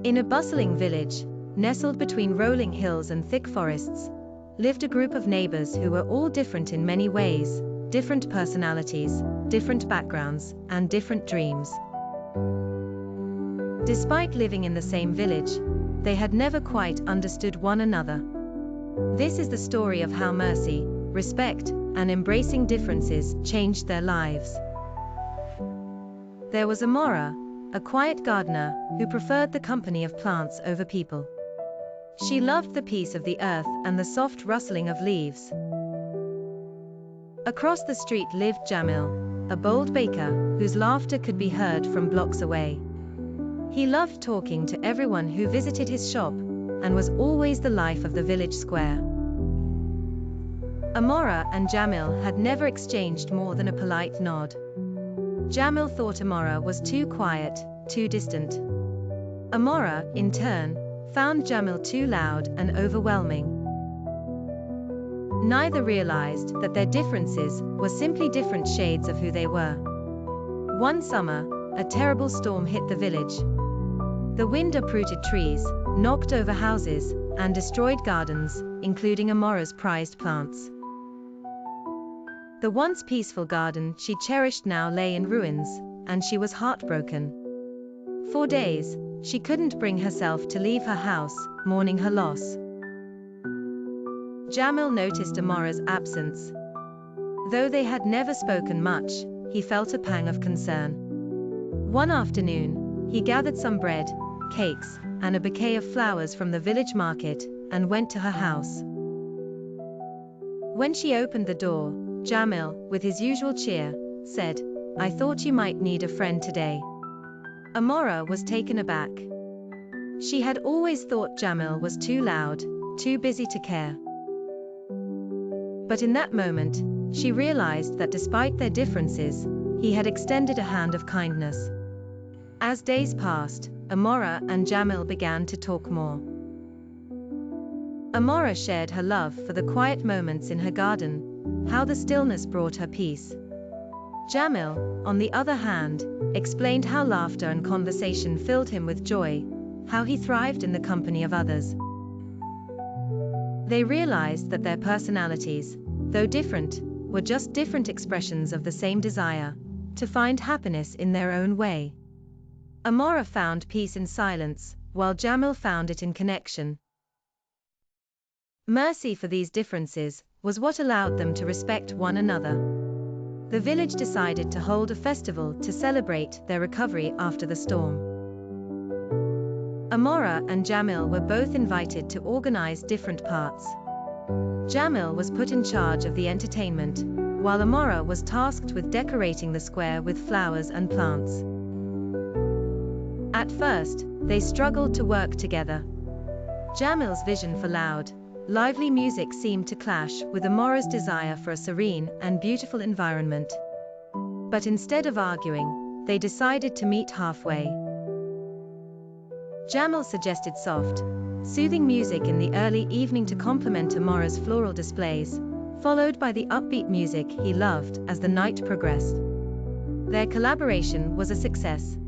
In a bustling village, nestled between rolling hills and thick forests, lived a group of neighbors who were all different in many ways, different personalities, different backgrounds, and different dreams. Despite living in the same village, they had never quite understood one another. This is the story of how mercy, respect, and embracing differences changed their lives. There was Amara, a quiet gardener who preferred the company of plants over people. She loved the peace of the earth and the soft rustling of leaves. Across the street lived Jamil, a bold baker whose laughter could be heard from blocks away. He loved talking to everyone who visited his shop and was always the life of the village square. Amara and Jamil had never exchanged more than a polite nod. Jamil thought Amara was too quiet, too distant. Amara, in turn, found Jamil too loud and overwhelming. Neither realized that their differences were simply different shades of who they were. One summer, a terrible storm hit the village. The wind uprooted trees, knocked over houses, and destroyed gardens, including Amara's prized plants. The once peaceful garden she cherished now lay in ruins, and she was heartbroken. For days, she couldn't bring herself to leave her house, mourning her loss. Jamil noticed Amara's absence. Though they had never spoken much, he felt a pang of concern. One afternoon, he gathered some bread, cakes, and a bouquet of flowers from the village market, and went to her house. When she opened the door, Jamil, with his usual cheer, said, "I thought you might need a friend today." Amara was taken aback. She had always thought Jamil was too loud, too busy to care. But in that moment, she realized that despite their differences, he had extended a hand of kindness. As days passed, Amara and Jamil began to talk more. Amara shared her love for the quiet moments in her garden, how the stillness brought her peace. Jamil, on the other hand, explained how laughter and conversation filled him with joy, how he thrived in the company of others. They realized that their personalities, though different, were just different expressions of the same desire, to find happiness in their own way. Amara found peace in silence, while Jamil found it in connection. Mercy for these differences was what allowed them to respect one another. The village decided to hold a festival to celebrate their recovery after the storm. Amara and Jamil were both invited to organize different parts. Jamil was put in charge of the entertainment, while Amara was tasked with decorating the square with flowers and plants. At first, they struggled to work together. Jamil's vision for loud, lively music seemed to clash with Amara's desire for a serene and beautiful environment. But instead of arguing, they decided to meet halfway. Jamil suggested soft, soothing music in the early evening to complement Amara's floral displays, followed by the upbeat music he loved as the night progressed. Their collaboration was a success.